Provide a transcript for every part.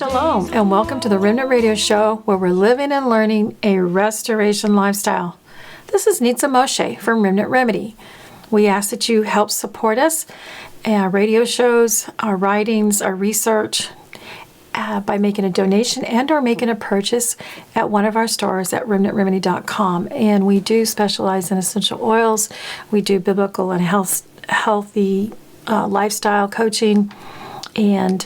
Shalom, and welcome to the Remnant Radio Show, where we're living and learning a restoration lifestyle. This is Nitza Moshe from Remnant Remedy. We ask that you help support us, our radio shows, our writings, our research, by making a donation and or making a purchase at one of our stores at remnantremedy.com. And we do specialize in essential oils. We do biblical and healthy lifestyle coaching, and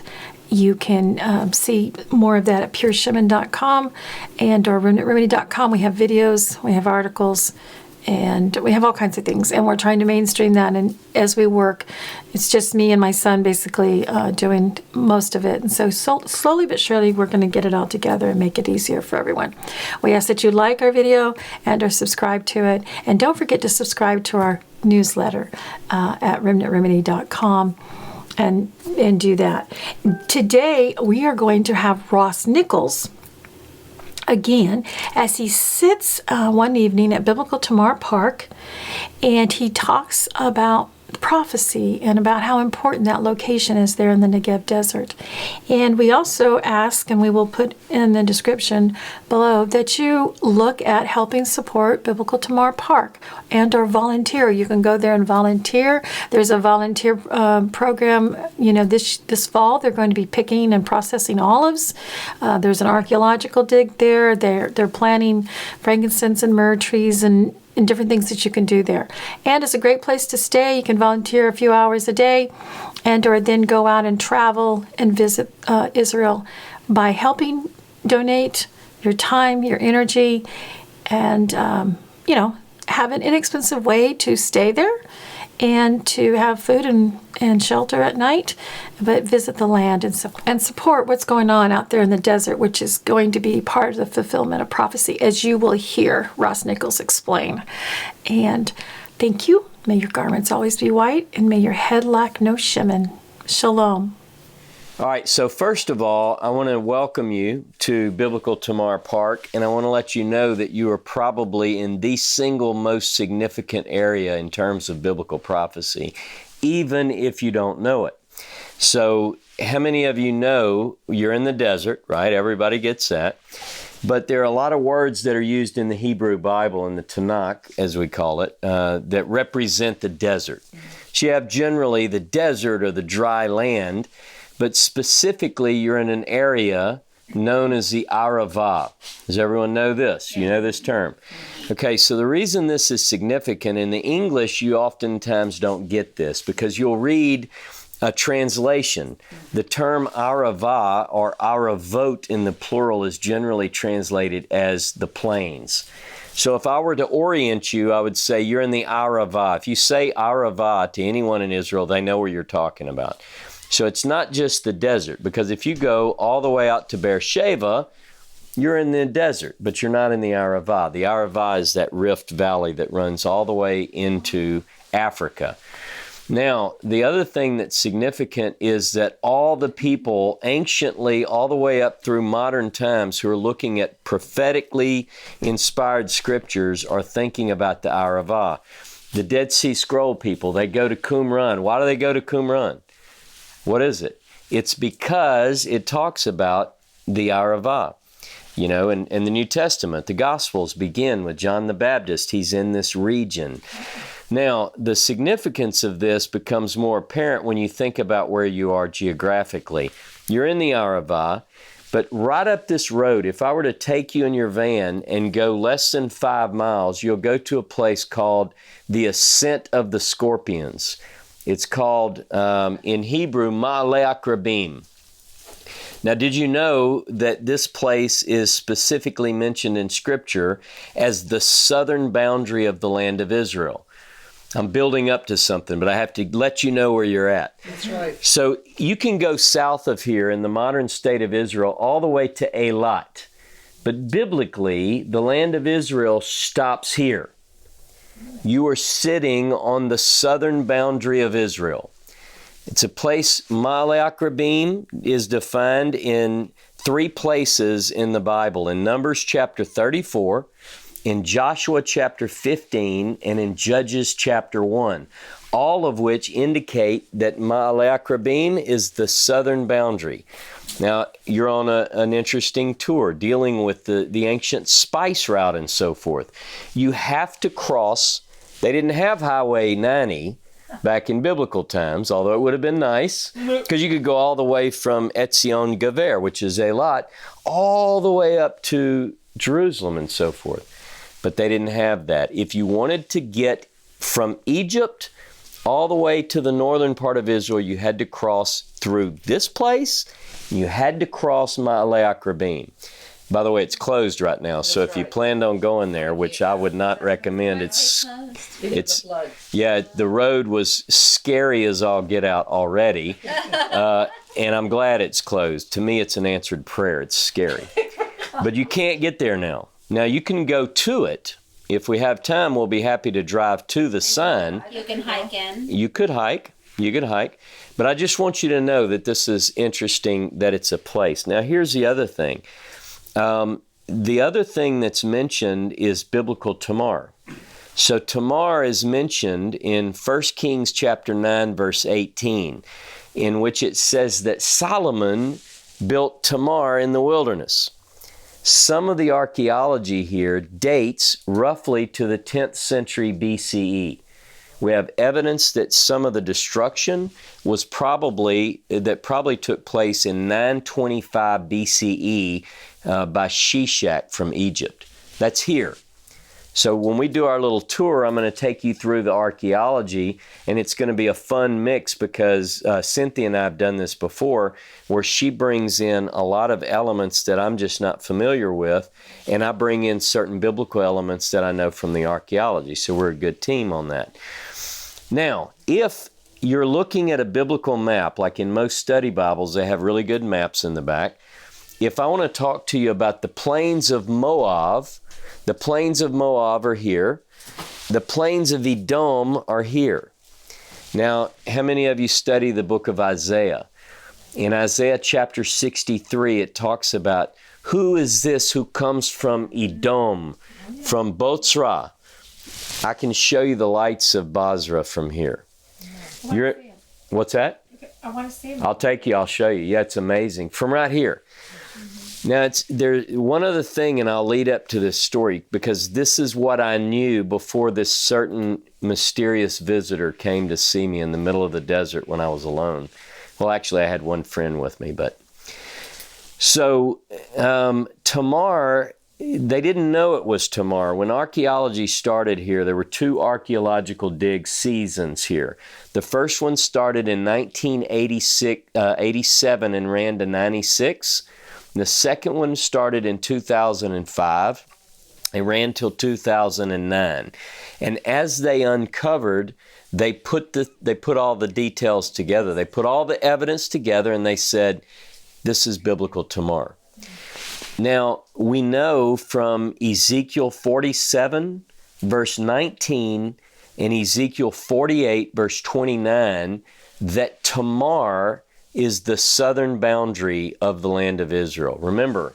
you can see more of that at pureshemen.com and or remnantremedy.com. We have videos, we have articles, and we have all kinds of things. And we're trying to mainstream that. And as we work, it's just me and my son basically doing most of it. And so slowly but surely, we're going to get it all together and make it easier for everyone. We ask that you like our video and or subscribe to it. And don't forget to subscribe to our newsletter at remnantremedy.com. And do that. Today, we are going to have Ross Nichols again as he sits one evening at Biblical Tamar Park, and he talks about prophecy and about how important that location is there in the Negev desert. And we also ask, and we will put in the description below, that you look at helping support Biblical Tamar Park and or volunteer. You can go there and volunteer. There's a volunteer program, this fall. They're going to be picking and processing olives. There's an archaeological dig there. They're planting frankincense and myrrh trees and different things that you can do there. And it's a great place to stay. You can volunteer a few hours a day and or then go out and travel and visit Israel by helping donate your time, your energy, and, have an inexpensive way to stay there and to have food and shelter at night, but visit the land and support what's going on out there in the desert, which is going to be part of the fulfillment of prophecy, as you will hear Ross Nichols explain. And thank you. May your garments always be white, and may your head lack no shemen. Shalom. All right, so first of all, I want to welcome you to Biblical Tamar Park, and I want to let you know that you are probably in the single most significant area in terms of biblical prophecy, even if you don't know it. So how many of you know you're in the desert, right? Everybody gets that. But there are a lot of words that are used in the Hebrew Bible, in the Tanakh, as we call it, that represent the desert. So you have generally the desert or the dry land, but specifically, you're in an area known as the Aravah. Does everyone know this? You know this term? Okay, so the reason this is significant, in the English, you oftentimes don't get this because you'll read a translation. The term Aravah or Aravot in the plural is generally translated as the plains. So if I were to orient you, I would say you're in the Aravah. If you say Aravah to anyone in Israel, they know what you're talking about. So it's not just the desert, because if you go all the way out to Beersheba, you're in the desert, but you're not in the Aravah. The Aravah is that rift valley that runs all the way into Africa. Now, the other thing that's significant is that all the people anciently, all the way up through modern times, who are looking at prophetically inspired scriptures are thinking about the Aravah. The Dead Sea Scroll people, they go to Qumran. Why do they go to Qumran? What is it? It's because it talks about the Aravah. In the New Testament, the Gospels begin with John the Baptist. He's in this region. Now, the significance of this becomes more apparent when you think about where you are geographically. You're in the Aravah, but right up this road, if I were to take you in your van and go less than 5 miles, you'll go to a place called the Ascent of the Scorpions. It's called, in Hebrew, Ma'ale Akrabim. Now, did you know that this place is specifically mentioned in Scripture as the southern boundary of the land of Israel? I'm building up to something, but I have to let you know where you're at. That's right. So you can go south of here in the modern state of Israel all the way to Eilat. But biblically, the land of Israel stops here. You are sitting on the southern boundary of Israel. It's a place, Ma'ale Akrabim is defined in 3 places in the Bible, in Numbers chapter 34, in Joshua chapter 15, and in Judges chapter 1, all of which indicate that Ma'ale Akrabim is the southern boundary. Now, you're on an interesting tour dealing with the ancient spice route and so forth. You have to cross, they didn't have Highway 90 back in biblical times, although it would have been nice, because you could go all the way from Etzion Gever, which is Eilat, all the way up to Jerusalem and so forth. But they didn't have that. If you wanted to get from Egypt all the way to the northern part of Israel, you had to cross through this place. You had to cross Ma'ale Akrabim. By the way, it's closed right now, so if you planned on going there, which I would not recommend, the road was scary as all get out already, and I'm glad it's closed. To me, it's an answered prayer. It's scary. But you can't get there now. Now, you can go to it. If we have time, we'll be happy to drive to the sign. You can hike in. You could hike. But I just want you to know that this is interesting, that it's a place. Now, here's the other thing. The other thing that's mentioned is Biblical Tamar. So Tamar is mentioned in 1 Kings chapter 9, verse 18, in which it says that Solomon built Tamar in the wilderness. Some of the archaeology here dates roughly to the 10th century BCE. We have evidence that some of the destruction was probably took place in 925 BCE by Shishak from Egypt. That's here. So when we do our little tour, I'm going to take you through the archaeology, and it's going to be a fun mix because Cynthia and I have done this before, where she brings in a lot of elements that I'm just not familiar with, and I bring in certain biblical elements that I know from the archaeology. So we're a good team on that. Now, if you're looking at a biblical map, like in most study Bibles, they have really good maps in the back. If I want to talk to you about the plains of Moab, the plains of Moab are here. The plains of Edom are here. Now, how many of you study the book of Isaiah? In Isaiah chapter 63, it talks about who is this who comes from Edom, from Botzrah. I can show you the lights of Basra from here. What's that? I want to see them. I'll take you. I'll show you. Yeah, it's amazing. From right here. Now, there's one other thing, and I'll lead up to this story, because this is what I knew before this certain mysterious visitor came to see me in the middle of the desert when I was alone. Well, actually, I had one friend with me, but... So, Tamar, they didn't know it was Tamar. When archaeology started here, there were two archaeological dig seasons here. The first one started in 1987 and ran to 96. The second one started in 2005. It ran till 2009. And as they uncovered, they put all the details together. They put all the evidence together, and they said, this is Biblical Tamar. Now, we know from Ezekiel 47, verse 19, and Ezekiel 48, verse 29, that Tamar is the southern boundary of the land of Israel. Remember,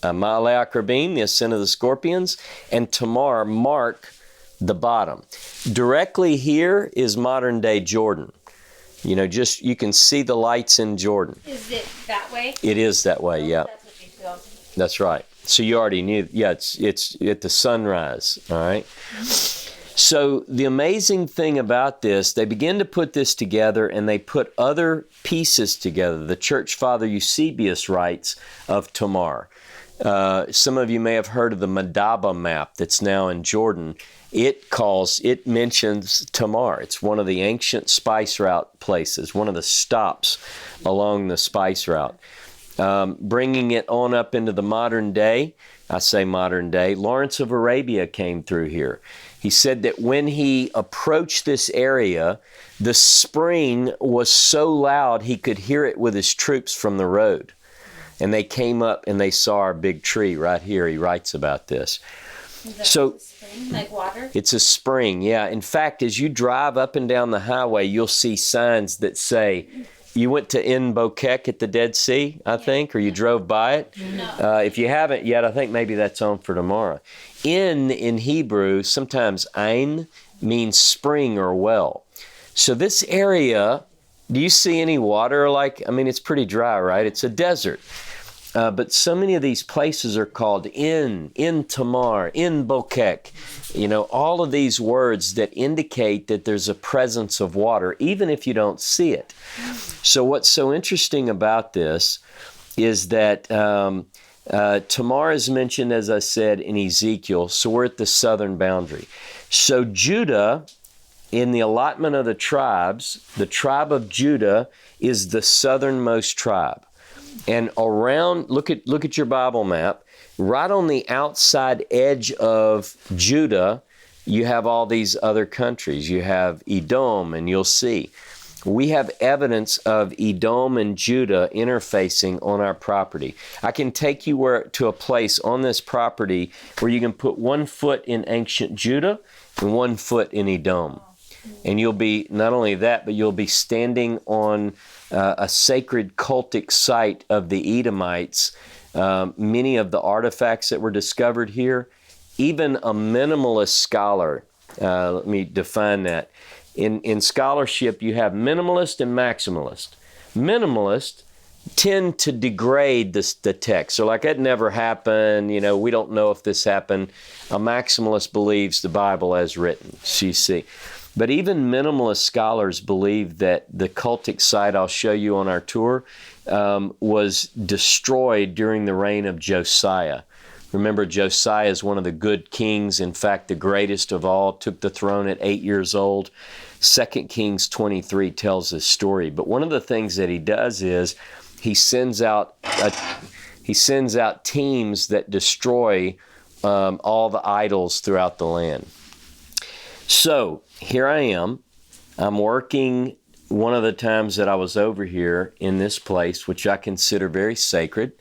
Ma'ale Akrabim, the ascent of the scorpions, and Tamar mark the bottom. Directly here is modern-day Jordan. You know, you can see the lights in Jordan. Is it that way? It is that way, yeah. That's what you feel. That's right. So you already knew, yeah, it's at the sunrise, all right? So the amazing thing about this, they begin to put this together, and they put other pieces together. The church father Eusebius writes of Tamar. Some of you may have heard of the Madaba map that's now in Jordan. It mentions Tamar. It's one of the ancient spice route places, one of the stops along the spice route. Bringing it on up into the modern day, I say modern day, Lawrence of Arabia came through here. He said that when he approached this area, the spring was so loud he could hear it with his troops from the road. And they came up and they saw our big tree right here. He writes about this. So, a spring, like water? It's a spring, yeah. In fact, as you drive up and down the highway, you'll see signs that say, you went to En Bokek at the Dead Sea, I think, or you drove by it? No. If you haven't yet, I think maybe that's on for tomorrow. In Hebrew, sometimes Ein means spring or well. So this area Do you see any water? It's pretty dry, right? It's a desert. But so many of these places are called in Tamar, in Bokek. All of these words that indicate that there's a presence of water, even if you don't see it. So what's so interesting about this is that Tamar is mentioned, as I said, in Ezekiel, so we're at the southern boundary. So Judah, in the allotment of the tribes, the tribe of Judah is the southernmost tribe. And around, look at your Bible map, right on the outside edge of Judah, you have all these other countries. You have Edom, and you'll see. We have evidence of Edom and Judah interfacing on our property. I can take you to a place on this property where you can put 1 foot in ancient Judah and 1 foot in Edom. And you'll be, not only that, but you'll be standing on a sacred cultic site of the Edomites. Many of the artifacts that were discovered here, even a minimalist scholar, let me define that. In scholarship, you have minimalist and maximalist. Minimalist tend to degrade the text. So like, that never happened, we don't know if this happened. A maximalist believes the Bible as written, you see. But even minimalist scholars believe that the cultic site I'll show you on our tour was destroyed during the reign of Josiah. Remember, Josiah is one of the good kings, in fact, the greatest of all, took the throne at 8 years old. 2 Kings 23 tells this story. But one of the things that he does is he sends out teams that destroy all the idols throughout the land. So here I am. I'm working one of the times that I was over here in this place, which I consider very sacred.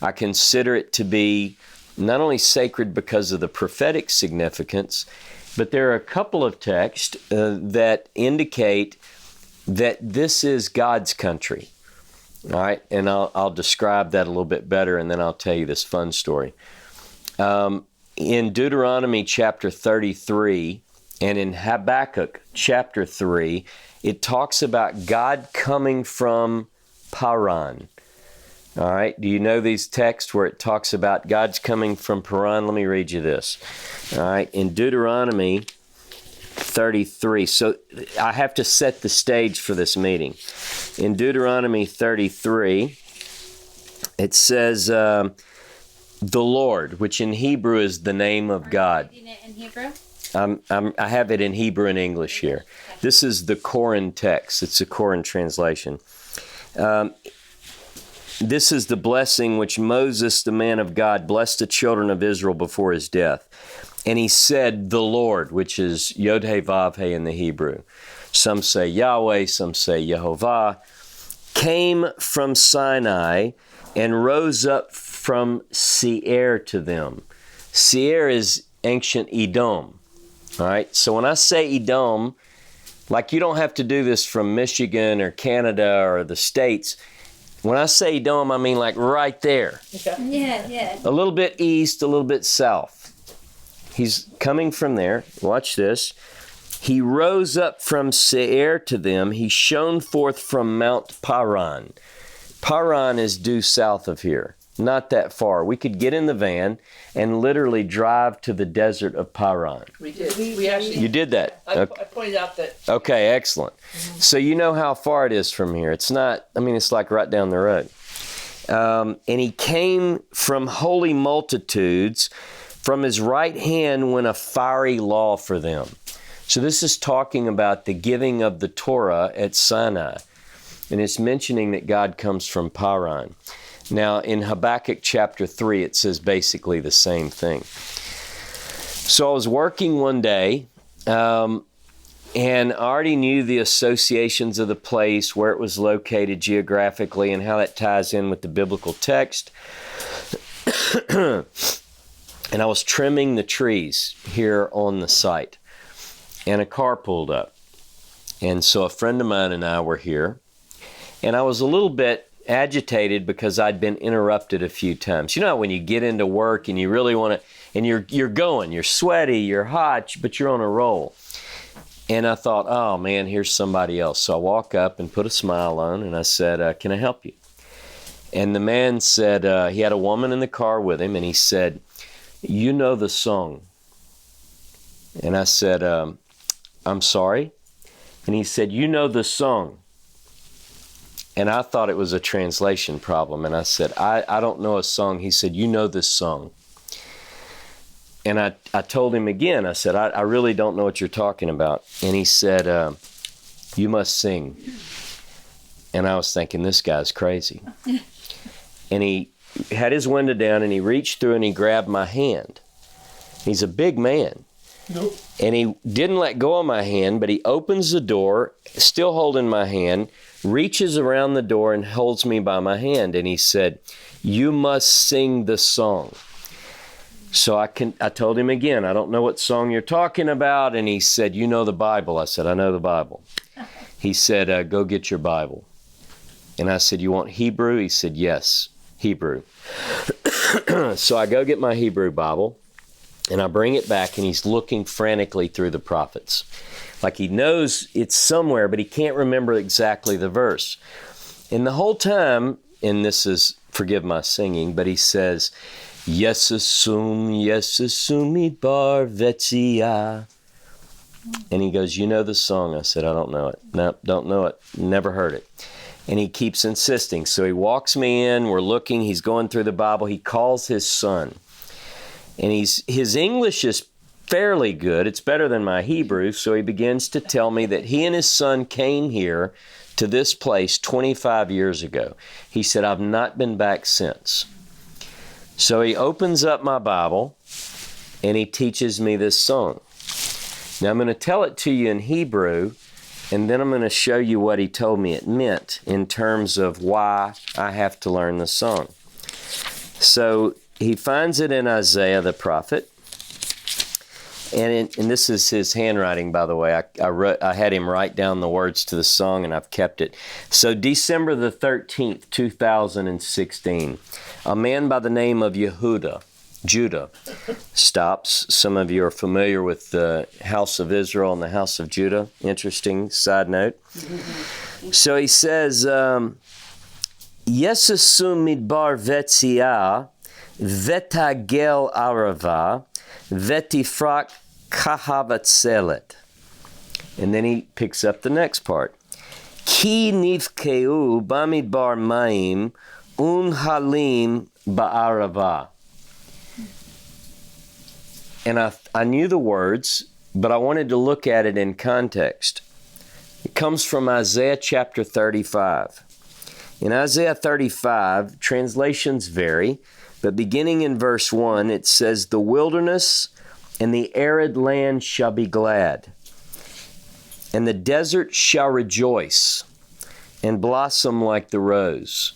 I consider it to be not only sacred because of the prophetic significance, but there are a couple of texts that indicate that this is God's country. All right, and I'll describe that a little bit better, and then I'll tell you this fun story. In Deuteronomy chapter 33, and in Habakkuk chapter 3, it talks about God coming from Paran. All right, do you know these texts where it talks about God's coming from Paran? Let me read you this. All right, in Deuteronomy 33, so I have to set the stage for this meeting. In Deuteronomy 33, it says, the Lord, which in Hebrew is the name of God. Are you reading it in Hebrew? I have it in Hebrew and English here. This is the Koran text. It's a Koran translation. This is the blessing which Moses, the man of God, blessed the children of Israel before his death. And he said, the Lord, which is Yod-Heh-Vav-Heh in the Hebrew. Some say Yahweh, some say Yehovah, came from Sinai and rose up from Seir to them. Seir is ancient Edom. All right, so when I say Edom, like, you don't have to do this from Michigan or Canada or the States. When I say Edom, I mean like right there. Yeah. A little bit east, a little bit south. He's coming from there. Watch this. He rose up from Seir to them. He shone forth from Mount Paran. Paran is due south of here. Not that far. We could get in the van and literally drive to the desert of Paran. We did. We actually. You did that. I pointed out that. Okay, excellent. So you know how far it is from here. It's not, it's like right down the road. And he came from holy multitudes. From his right hand went a fiery law for them. So this is talking about the giving of the Torah at Sinai. And it's mentioning that God comes from Paran. Now, in Habakkuk chapter 3, it says basically the same thing. So I was working one day, and I already knew the associations of the place, where it was located geographically, and how that ties in with the biblical text. And I was trimming the trees here on the site, and a car pulled up. And so a friend of mine and I were here, and I was a little bit agitated because I'd been interrupted a few times. You know, when you get into work and you really want to, and you're going, you're sweaty, you're hot, but you're on a roll. And I thought, oh man, here's somebody else. So I walk up and put a smile on, and I said, can I help you? And the man said, he had a woman in the car with him, and he said, you know the song. And I said, I'm sorry. And he said, you know the song. And I thought it was a translation problem. And I said, I don't know a song. He said, you know this song. And I told him again, I said, I really don't know what you're talking about. And he said, you must sing. And I was thinking, this guy's crazy. And he had his window down, and he reached through and he grabbed my hand. He's a big man. Nope. And he didn't let go of my hand, but he opens the door, still holding my hand, reaches around the door and holds me by my hand. And he said, you must sing the song. So I told him again, I don't know what song you're talking about. And he said, you know the Bible. I said, I know the Bible. He said, go get your Bible. And I said, you want Hebrew? He said, yes, Hebrew. So I go get my Hebrew Bible, and I bring it back, and he's looking frantically through the prophets. Like he knows it's somewhere, but he can't remember exactly the verse. And the whole time, and this is, forgive my singing, but he says, Yesasum midbar vetzia. And he goes, you know the song? I said, I don't know it. No, don't know it. Never heard it. And he keeps insisting. So he walks me in. We're looking. He's going through the Bible. He calls his son. And his English is fairly good. It's better than my Hebrew. So he begins to tell me that he and his son came here to this place 25 years ago. He said, I've not been back since. So he opens up my Bible, and he teaches me this song. Now I'm going to tell it to you in Hebrew, and then I'm going to show you what he told me it meant in terms of why I have to learn the song. So he finds it in Isaiah the prophet, and this is his handwriting, by the way. I had him write down the words to the song, and I've kept it. So December the 13th, 2016, a man by the name of Judah, stops. Some of you are familiar with the House of Israel and the House of Judah. Interesting side note. So he says, Yesasum midbar vetzia, vetagel Aravah, vetifrak kahavatzelet. And then he picks up the next part. Ki nivkeu bamidbar maim unhalim ba'aravah. And I knew the words, but I wanted to look at it in context. It comes from Isaiah chapter 35. In Isaiah 35, translations vary, but beginning in verse 1, it says, the wilderness and the arid land shall be glad, and the desert shall rejoice and blossom like the rose.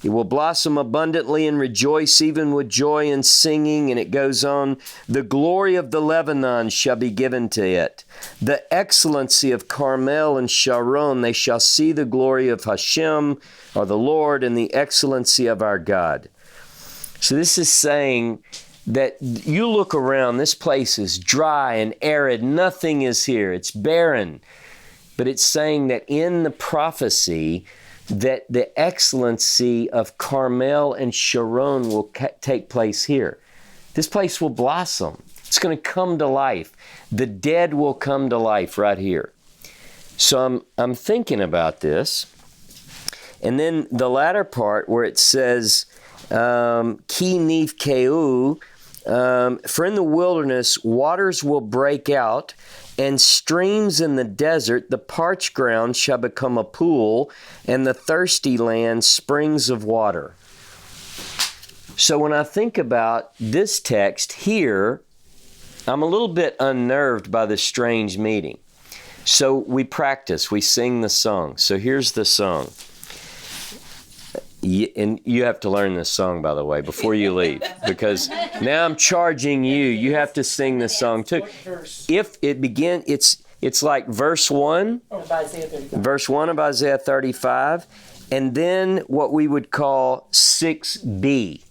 It will blossom abundantly and rejoice even with joy and singing. And it goes on, the glory of the Lebanon shall be given to it. The excellency of Carmel and Sharon, they shall see the glory of Hashem, or the Lord, and the excellency of our God. So this is saying that you look around, this place is dry and arid. Nothing is here. It's barren. But it's saying that in the prophecy, that the excellency of Carmel and Sharon will take place here. This place will blossom. It's going to come to life. The dead will come to life right here. So I'm thinking about this. And then the latter part where it says, Ki nivkeu, for in the wilderness waters will break out, and streams in the desert, the parched ground shall become a pool, and the thirsty land springs of water. So when I think about this text here, I'm a little bit unnerved by the strange meaning. So we practice, we sing the song. So here's the song. And you have to learn this song, by the way, before you leave, because now I'm charging you. You have to sing this song too. If it begins, it's like verse 1 of Isaiah 35, and then what we would call 6b.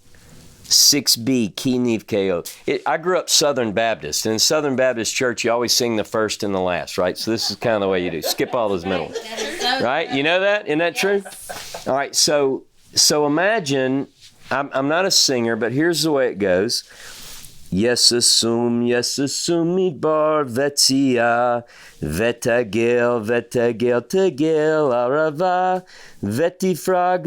6B, Ki Niv Ko. I grew up Southern Baptist, and in Southern Baptist church, you always sing the first and the last, right? So this is kind of the way you do. Skip all those middle ones. Right? You know that? Isn't that true? All right, so imagine, I'm not a singer, but here's the way it goes. Yesasum midbar vetzia, vetagel tegel arava, vetifrag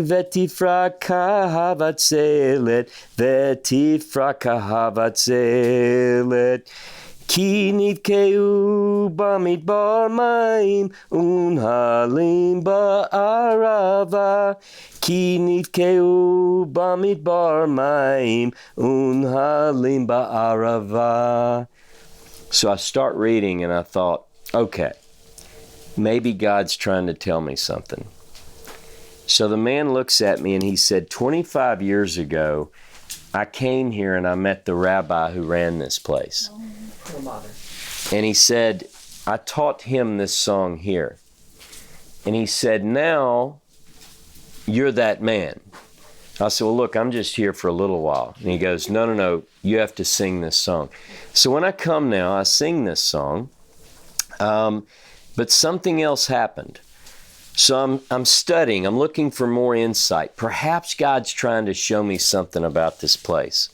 kahavatzelet, vetifrag kahavatzelet. Ki nivkeu bamidbar maim, unhalim ba'arava. Ki nivkeu bamidbar maim, unhalim ba'arava. So I start reading and I thought, okay, maybe God's trying to tell me something. So the man looks at me and he said, 25 years ago, I came here and I met the rabbi who ran this place. And he said, I taught him this song here. And he said, now you're that man. I said, well, look, I'm just here for a little while. And he goes, no, you have to sing this song. So when I come now, I sing this song, but something else happened. So I'm studying, I'm looking for more insight. Perhaps God's trying to show me something about this place.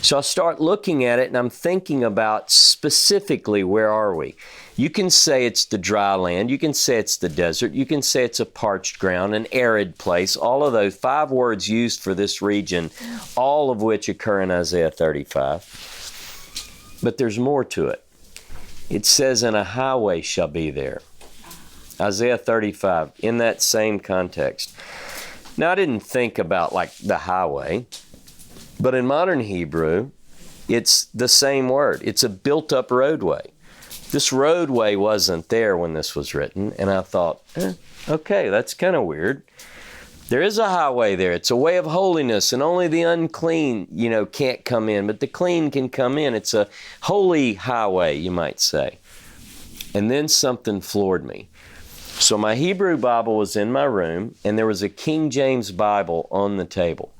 So I start looking at it and I'm thinking about specifically where are we? You can say it's the dry land, you can say it's the desert, you can say it's a parched ground, an arid place, all of those 5 words used for this region, all of which occur in Isaiah 35. But there's more to it. It says, and a highway shall be there. Isaiah 35, in that same context. Now I didn't think about like the highway, but in modern Hebrew, it's the same word. It's a built-up roadway. This roadway wasn't there when this was written, and I thought, okay, that's kind of weird. There is a highway there. It's a way of holiness, and only the unclean, can't come in, but the clean can come in. It's a holy highway, you might say. And then something floored me. So my Hebrew Bible was in my room, and there was a King James Bible on the table.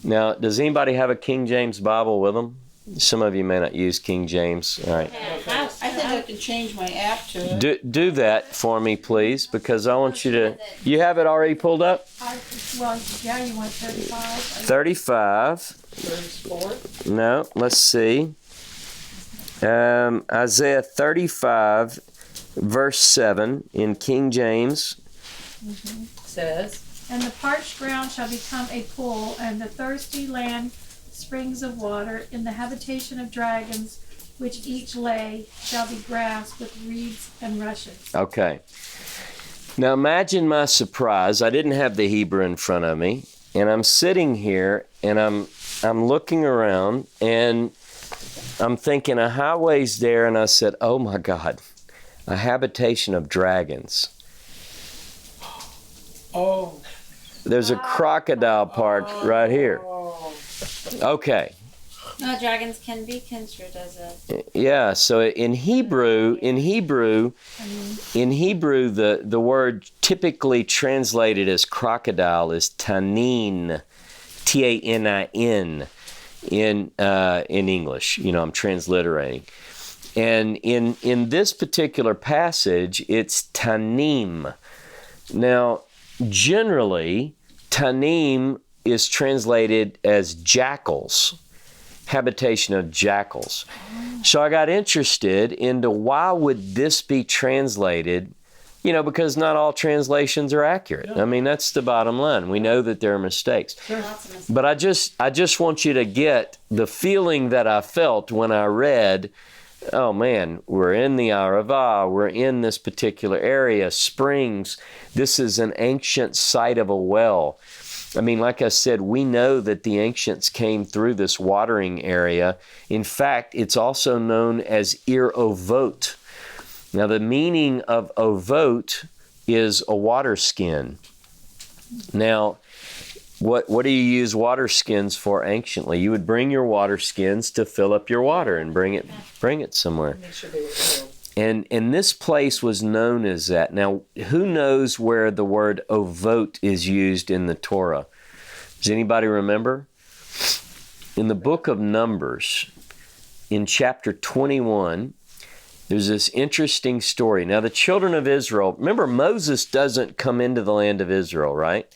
Now, does anybody have a King James Bible with them? Some of you may not use King James. All right. I think I can change my app to it. Do that for me, please, because I want you to... You have it already pulled up? You want 35? 35. 34. No, let's see. Isaiah 35, verse 7 in King James. Says, And the parched ground shall become a pool, and the thirsty land springs of water. In the habitation of dragons, which each lay, shall be grass with reeds and rushes. Okay. Now imagine my surprise. I didn't have the Hebrew in front of me, and I'm sitting here, and I'm looking around, and I'm thinking a highway's there, and I said, oh my God, a habitation of dragons. oh. There's a crocodile park right here. Okay. No, dragons can be construed as a... Yeah, so in Hebrew, the word typically translated as crocodile is tanin, T-A-N-I-N in English. I'm transliterating. And in this particular passage, it's tanim. Now, generally, tanim is translated as jackals, habitation of jackals. So I got interested into why would this be translated, because not all translations are accurate. I mean, that's the bottom line. We know that there are mistakes. But I just want you to get the feeling that I felt when I read, oh man, we're in the Aravah, we're in this particular area, springs. This is an ancient site of a well. I mean, like I said, we know that the ancients came through this watering area. In fact, it's also known as Ir Ovot. Now, the meaning of ovot is a water skin. Now, what do you use water skins for anciently? You would bring your water skins to fill up your water and bring it somewhere. Make sure they were filled. And this place was known as that. Now, who knows where the word ovot is used in the Torah? Does anybody remember? in the book of Numbers, in chapter 21, there's this interesting story. Now, the children of Israel, remember, Moses doesn't come into the land of Israel, right?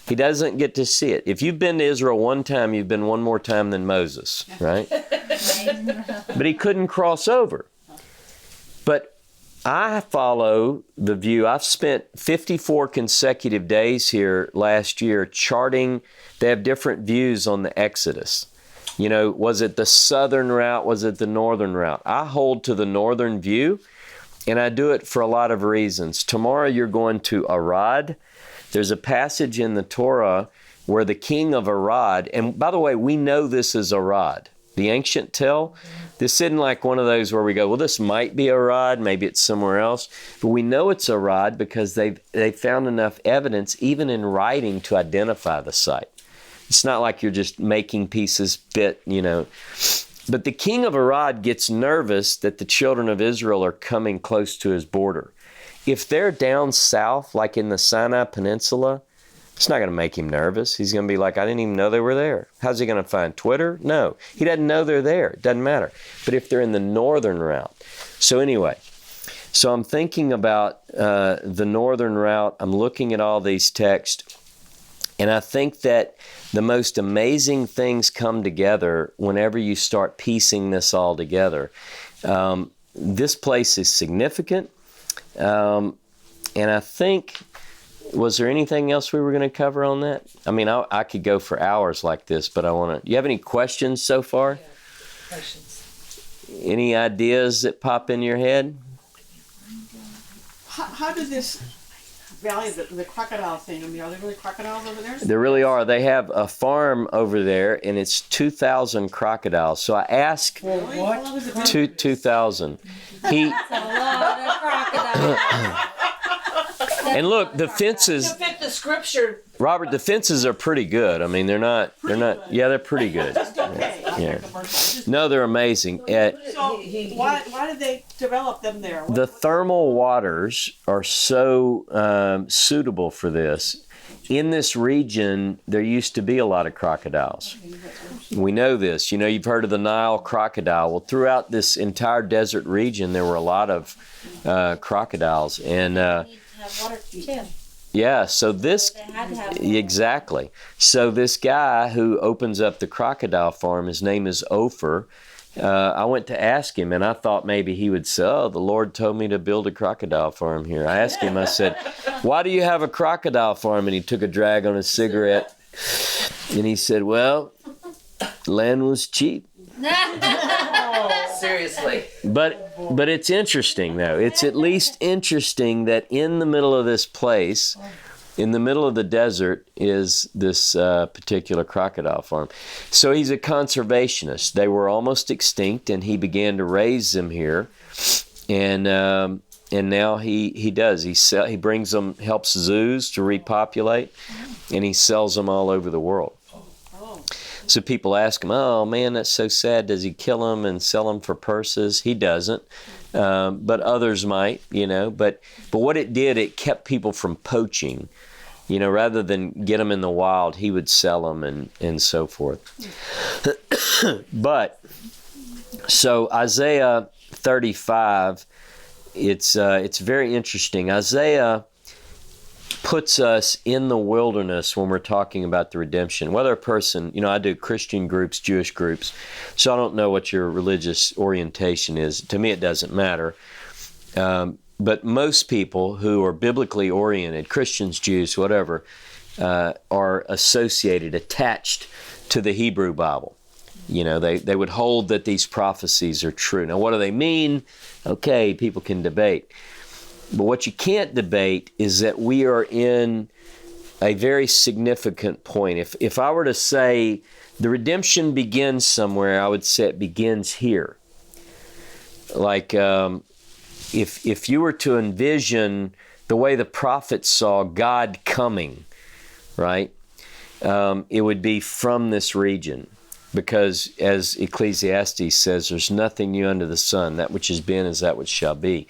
He doesn't get to see it. If you've been to Israel one time, you've been one more time than Moses, right? But he couldn't cross over. But I follow the view. I've spent 54 consecutive days here last year charting. They have different views on the Exodus. You know, was it the southern route? Was it the northern route? I hold to the northern view, and I do it for a lot of reasons. Tomorrow you're going to Arad. There's a passage in the Torah where the king of Arad, and by the way, we know this is Arad, the ancient tell. This isn't like one of those where we go, well, this might be Arad, maybe it's somewhere else. But we know it's Arad because they found enough evidence, even in writing, to identify the site. It's not like you're just making pieces fit, you know. But the king of Arad gets nervous that the children of Israel are coming close to his border. If they're down south, like in the Sinai Peninsula, it's not going to make him nervous. He's going to be like, I didn't even know they were there. How's he going to find Twitter? No, he doesn't know they're there. It doesn't matter. But if they're in the northern route. So anyway, so I'm thinking about the northern route. I'm looking at all these texts. And I think that the most amazing things come together whenever you start piecing this all together. This place is significant. And I think, was there anything else we were going to cover on that? I mean, I could go for hours like this, but I want to... You have any questions so far? Yeah. Questions. Any ideas that pop in your head? How does this valley, the crocodile thing, I mean, are there really crocodiles over there? There really are. They have a farm over there, and it's 2,000 crocodiles. So I asked... Really? What? 2,000. He... That's a lot of crocodiles. And look, the fences... To fit the scripture. Robert, the fences are pretty good. I mean, they're not... Yeah, they're pretty good. Okay. Yeah. No, they're amazing. So why did they develop them there? The thermal waters are so suitable for this. In this region, there used to be a lot of crocodiles. We know this. You know, you've heard of the Nile crocodile. Well, throughout this entire desert region, there were a lot of crocodiles. And Have water too. yeah, so this... They had to have Exactly. So this guy who opens up the crocodile farm, his name is Ophir. I went to ask him, and I thought maybe he would say, oh, the Lord told me to build a crocodile farm here. I asked him, I said, why do you have a crocodile farm? And he took a drag on his cigarette. And he said, well, land was cheap. Seriously. But it's interesting, though. It's at least interesting that in the middle of this place, in the middle of the desert, is this particular crocodile farm. So he's a conservationist. They were almost extinct, and he began to raise them here. And now he does. He brings them, helps zoos to repopulate, and he sells them all over the world. So people ask him, oh man, that's so sad. Does he kill them and sell them for purses? He doesn't, but others might, you know. But what it did, it kept people from poaching. You know, rather than get them in the wild, he would sell them and so forth. But, so Isaiah 35, it's very interesting. Isaiah puts us in the wilderness when we're talking about the redemption. Whether a person, you know, I do Christian groups, Jewish groups, so I don't know what your religious orientation is. To me, it doesn't matter. But most people who are biblically oriented, Christians, Jews, whatever, are associated, attached to the Hebrew Bible. You know, they would hold that these prophecies are true. Now, what do they mean? Okay, people can debate. But what you can't debate is that we are in a very significant point. If I were to say the redemption begins somewhere, I would say it begins here. Like if you were to envision the way the prophets saw God coming, right? It would be from this region. Because as Ecclesiastes says, there's nothing new under the sun. That which has been is that which shall be.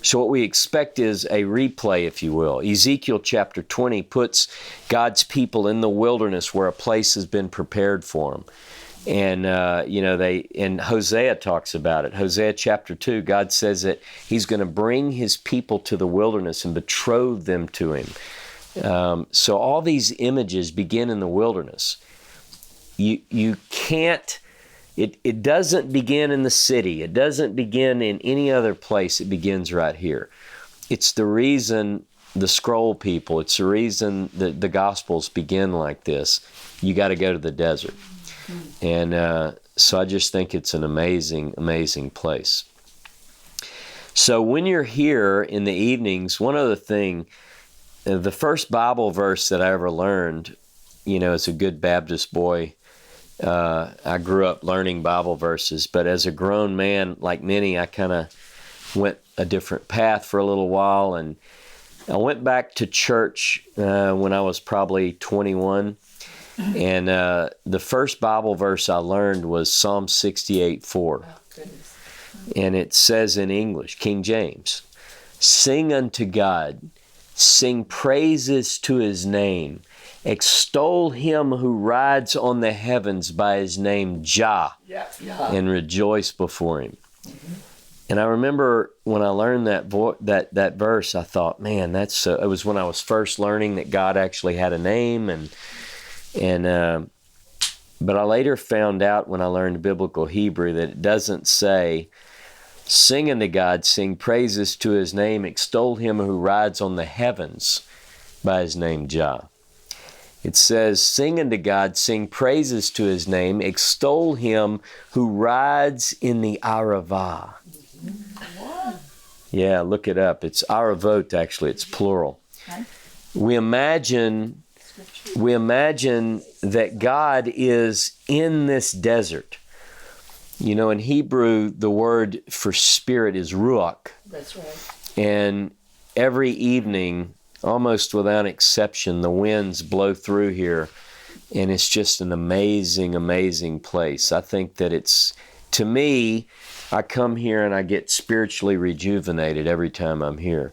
So what we expect is a replay, if you will. Ezekiel chapter 20 puts God's people in the wilderness where a place has been prepared for them. And, and Hosea talks about it. Hosea chapter 2, God says that he's going to bring his people to the wilderness and betroth them to him. So all these images begin in the wilderness. You can't, it doesn't begin in the city. It doesn't begin in any other place. It begins right here. It's the reason the scroll people, it's the reason that the Gospels begin like this. You got to go to the desert. And so I just think it's an amazing, amazing place. So when you're here in the evenings, one other thing, the first Bible verse that I ever learned, as a good Baptist boy, I grew up learning Bible verses, but as a grown man, like many, I kind of went a different path for a little while, and I went back to church when I was probably 21, and the first Bible verse I learned was Psalm 68:4, and it says in English, King James, "Sing unto God, sing praises to his name, extol him who rides on the heavens by his name Jah, and rejoice before him." And I remember when I learned that verse, I thought, man, it was when I was first learning that God actually had a name, but I later found out when I learned biblical Hebrew that it doesn't say, "Sing unto God, sing praises to his name, extol him who rides on the heavens by his name Jah." It says, "Sing unto God, sing praises to his name, extol him who rides in the Aravah." What? Yeah, look it up. It's Aravot, actually. It's plural. Okay. We imagine that God is in this desert. In Hebrew, the word for spirit is ruach. That's right. And every evening, almost without exception, the winds blow through here, and it's just an amazing, amazing place. I think that to me, I come here and I get spiritually rejuvenated every time I'm here.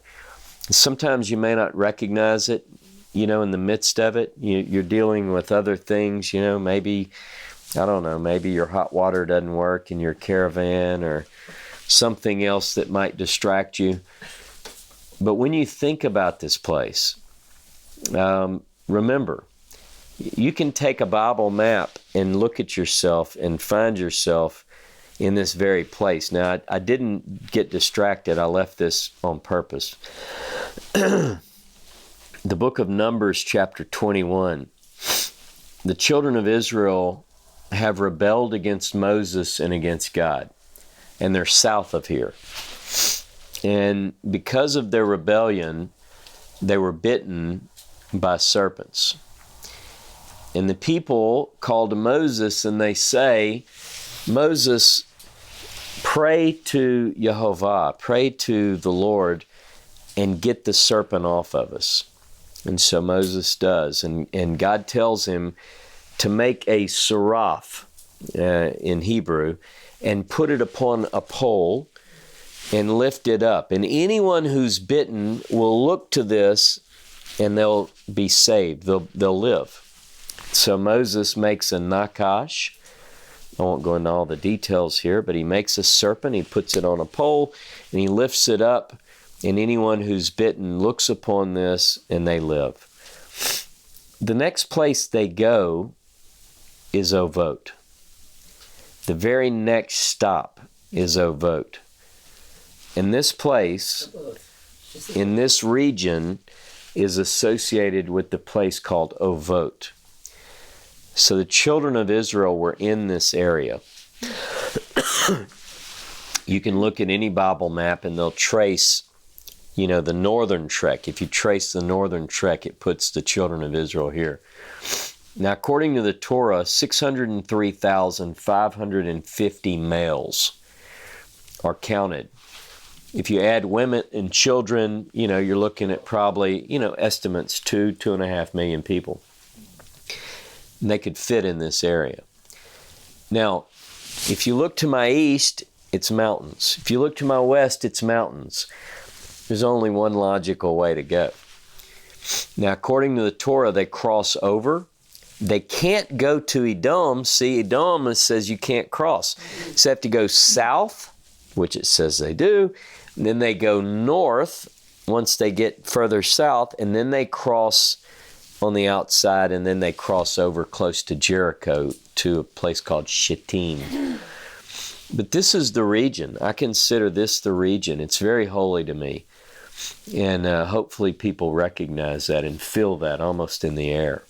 Sometimes you may not recognize it, in the midst of it. You're dealing with other things, maybe, I don't know, maybe your hot water doesn't work in your caravan or something else that might distract you. But when you think about this place, remember, you can take a Bible map and look at yourself and find yourself in this very place. Now, I didn't get distracted. I left this on purpose. The book of Numbers, chapter 21. The children of Israel have rebelled against Moses and against God, and they're south of here. And because of their rebellion, they were bitten by serpents. And the people call to Moses and they say, "Moses, pray to Jehovah, pray to the Lord, and get the serpent off of us." And so Moses does. And God tells him to make a seraph in Hebrew and put it upon a pole and lift it up. And anyone who's bitten will look to this and they'll be saved. They'll live. So Moses makes a nakash. I won't go into all the details here, but he makes a serpent, he puts it on a pole, and he lifts it up, and anyone who's bitten looks upon this and they live. The next place they go is Ovot. The very next stop is Ovot. And this place, in this region, is associated with the place called Ovot. So the children of Israel were in this area. You can look at any Bible map and they'll trace, the northern trek. If you trace the northern trek, it puts the children of Israel here. Now, according to the Torah, 603,550 males are counted. If you add women and children, you're looking at probably, estimates 2.5 million people. And they could fit in this area. Now, if you look to my east, it's mountains. If you look to my west, it's mountains. There's only one logical way to go. Now, according to the Torah, they cross over. They can't go to Edom. See, Edom, it says you can't cross. So they have to go south, which it says they do. And then they go north once they get further south, and then they cross on the outside, and then they cross over close to Jericho to a place called Shittim. But this is the region. I consider this the region. It's very holy to me. And hopefully people recognize that and feel that almost in the air.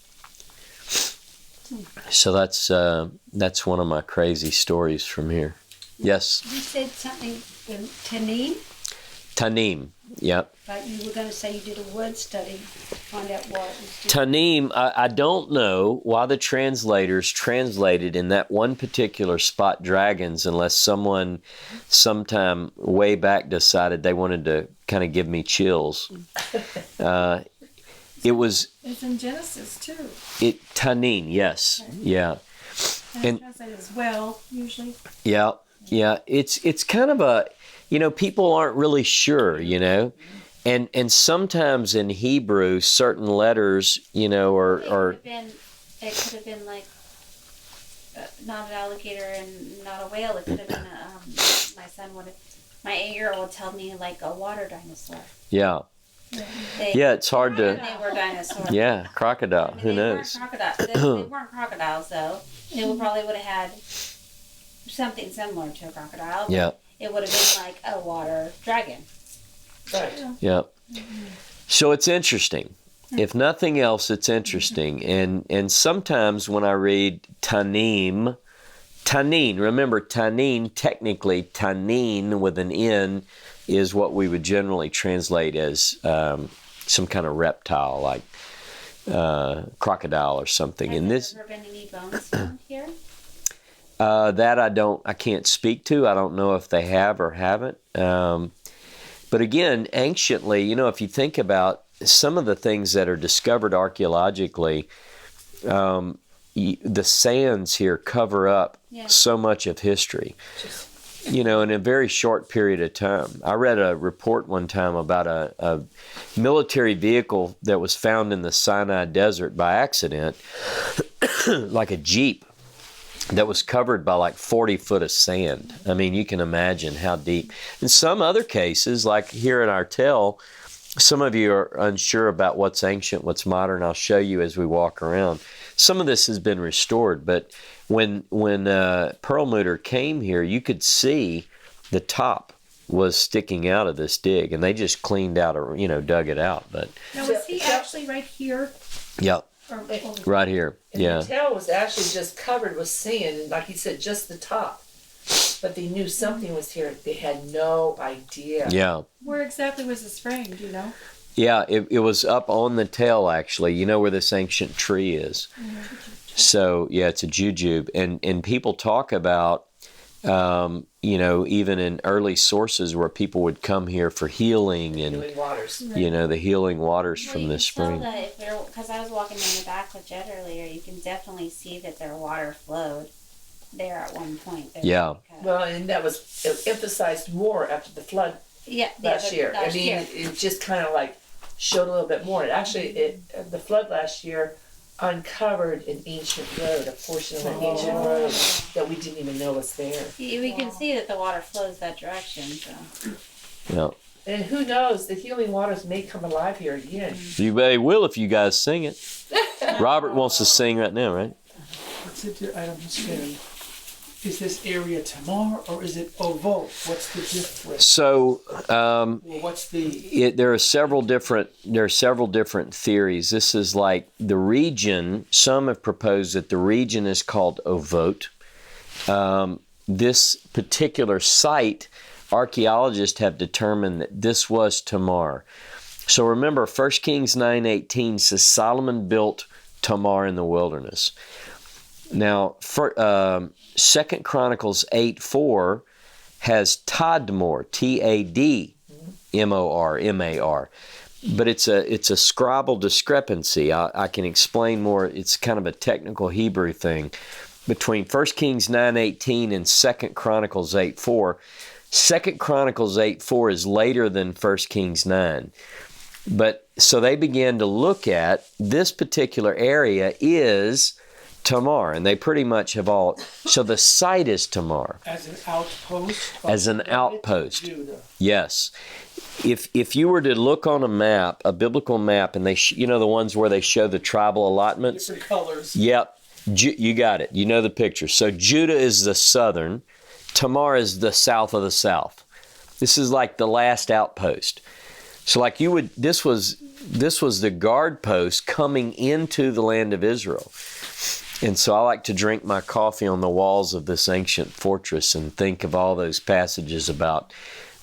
So that's one of my crazy stories from here. Yes? You said something, Tanim, Tanim, yep. but you were going to say you did a word study to find out what it was doing. Tanim, I don't know why the translators translated in that one particular spot dragons unless someone sometime way back decided they wanted to kind of give me chills. It's in Genesis too. Tanin, yes, yeah. And translated as well, usually. Yeah. It's kind of a, people aren't really sure, and sometimes in Hebrew, certain letters, are. It could have been like not an alligator and not a whale. It could have been my 8-year-old would tell me like a water dinosaur. Yeah. It's hard to. They were dinosaurs. Yeah, crocodile. Who They knows? they weren't crocodiles though. They would have had something similar to a crocodile. Yeah. It would have been like a water dragon. Right. Yeah. So it's interesting. If nothing else, it's interesting. And sometimes when I read Tanin, remember Tanin, technically Tanin with an N is what we would generally translate as some kind of reptile like crocodile or something. Has there ever been any bones found here? That I can't speak to. I don't know if they have or haven't. But again, anciently, if you think about some of the things that are discovered archaeologically, the sands here cover up so much of history, in a very short period of time. I read a report one time about a military vehicle that was found in the Sinai Desert by accident, like a Jeep, that was covered by like 40 foot of sand. I mean, you can imagine how deep. In some other cases, like here in our tell, some of you are unsure about what's ancient, what's modern. I'll show you as we walk around. Some of this has been restored, but when Perlmutter came here, you could see the top was sticking out of this dig, and they just cleaned out, dug it out. But Now, is he actually right here? yeah, right here. And Yeah. the tail was actually just covered with sand, and like he said, just the top. But they knew something was here. They had no idea. Yeah. Where exactly was this frame? Do you know? Yeah, it was up on the tail, actually. You know where this ancient tree is. So, yeah, it's a jujube. And people talk about, even in early sources where people would come here for healing and, Healing waters. the healing waters from this spring. Because I was walking in the back with Jed earlier, you can definitely see that their water flowed there at one point. Yeah. Well, and that was emphasized more after the flood last year. It just kind of like showed a little bit more. And actually, the flood last year uncovered an ancient road, a portion of an ancient road that we didn't even know was there. We can see that the water flows that direction. So. Yeah. And who knows, the healing waters may come alive here again. They will if you guys sing it. Robert wants to sing right now, right? What's it? I don't understand. Is this area Tamar or is it Ovo? What's the difference? So, Well, what's the? there are several different theories. This is like the region. Some have proposed that the region is called Ovot. This particular site, archaeologists have determined that this was Tamar. So remember, 1 Kings 9:18 says Solomon built Tamar in the wilderness. Now, 2 Chronicles 8:4 has Tadmor, Tadmor, M-A-R. But it's a scribal discrepancy. I can explain more. It's kind of a technical Hebrew thing. Between 1 Kings 9:18 and 2 Chronicles 8:4, 2 Chronicles 8:4 is later than 1 Kings 9. But so they began to look at this particular area is Tamar, and they pretty much have all. So the site is Tamar. As an outpost? As an outpost. Judah. Yes. If you were to look on a map, a biblical map, and they, the ones where they show the tribal allotments. Different colors. Yep. You got it. You know the picture. So Judah is the southern. Tamar is the south of the south. This is like the last outpost. So like this was the guard post coming into the land of Israel. And so I like to drink my coffee on the walls of this ancient fortress and think of all those passages about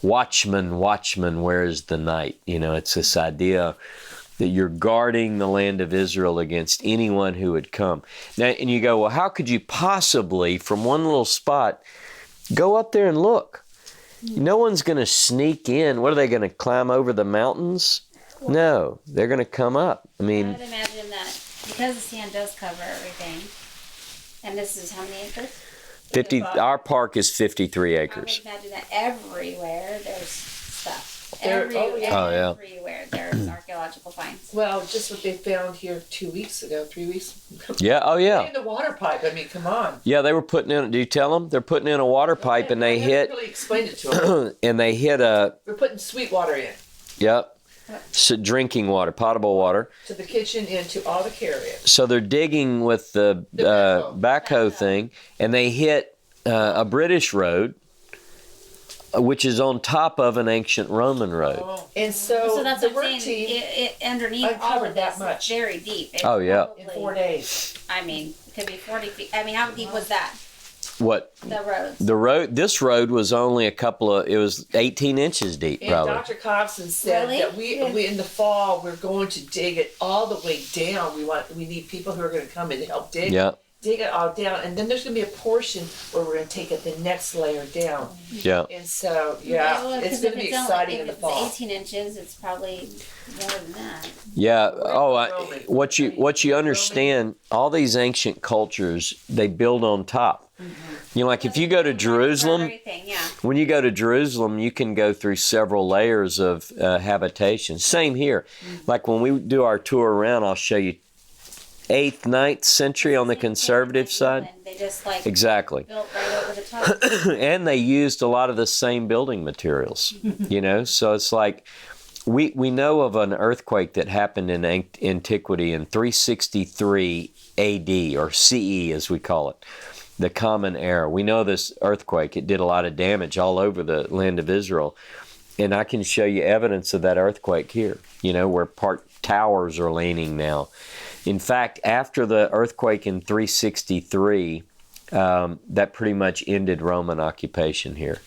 watchman, watchman, where is the night? It's this idea that you're guarding the land of Israel against anyone who would come. Now, and you go, well, how could you possibly, from one little spot, go up there and look? No one's going to sneak in. What are they going to climb over the mountains? No, they're going to come up. I would imagine that because the sand does cover everything, and this is how many acres? 50. Our park is 53 acres. I would imagine that everywhere there's stuff. Yeah. Everywhere there's archaeological finds. Well, just what they found here 3 weeks ago. Yeah, oh yeah. In the water pipe, come on. Yeah, they were putting in, do you tell them? They're putting in a water pipe and they hit. Really explained it to them. And they hit a. We're putting sweet water in. Yep. So drinking water, potable water. To the kitchen and to all the carriers. So they're digging with the backhoe thing, and they hit a British road, which is on top of an ancient Roman road. Oh. And so that's the what I'm work saying. team It underneath all of that this, much. it's very deep. It's Yeah. probably, in 4 days. It could be 40 feet. How deep was that? What? The road. This road was only it was 18 inches deep, And probably. Dr. Cobson said that we in the fall we're going to dig it all the way down. We need people who are going to come and help dig. Yeah. Dig it all down, and then there's going to be a portion where we're going to take it the next layer down. Yeah. And so, it's going to be exciting in the fall. If it's 18 inches, it's probably more than that. Yeah. What you understand? All these ancient cultures, they build on top. Like if you go to Jerusalem, when you go to Jerusalem, you can go through several layers of habitation. Same here. Like when we do our tour around, I'll show you 8th, 9th century on the conservative side. They just exactly built right over the top. And they used a lot of the same building materials, so it's like we know of an earthquake that happened in antiquity in 363 AD or CE as we call it, the Common Era. We know this earthquake, it did a lot of damage all over the land of Israel, and I can show you evidence of that earthquake here, where part towers are leaning now. In fact, after the earthquake in 363, that pretty much ended Roman occupation here.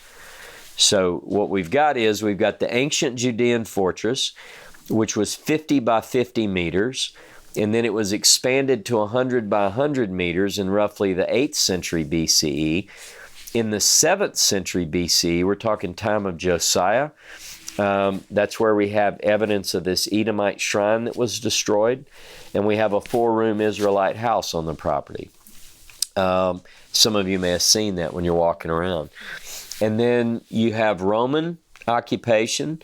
So what we've got the ancient Judean fortress, which was 50 by 50 meters, and then it was expanded to 100 by 100 meters in roughly the 8th century BCE. In the 7th century BCE, we're talking time of Josiah, that's where we have evidence of this Edomite shrine that was destroyed. And we have a 4-room Israelite house on the property. Some of you may have seen that when you're walking around. And then you have Roman occupation.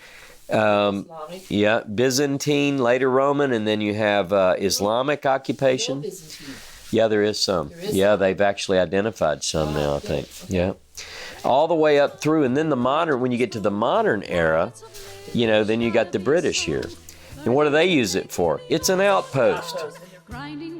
Islamic. Yeah, Byzantine, later Roman, and then you have Islamic occupation. Yeah, there is some. They've actually identified some now, I think. Yeah. All the way up through, and then when you get to the modern era, then you got the British here. And what do they use it for? It's an outpost. Grinding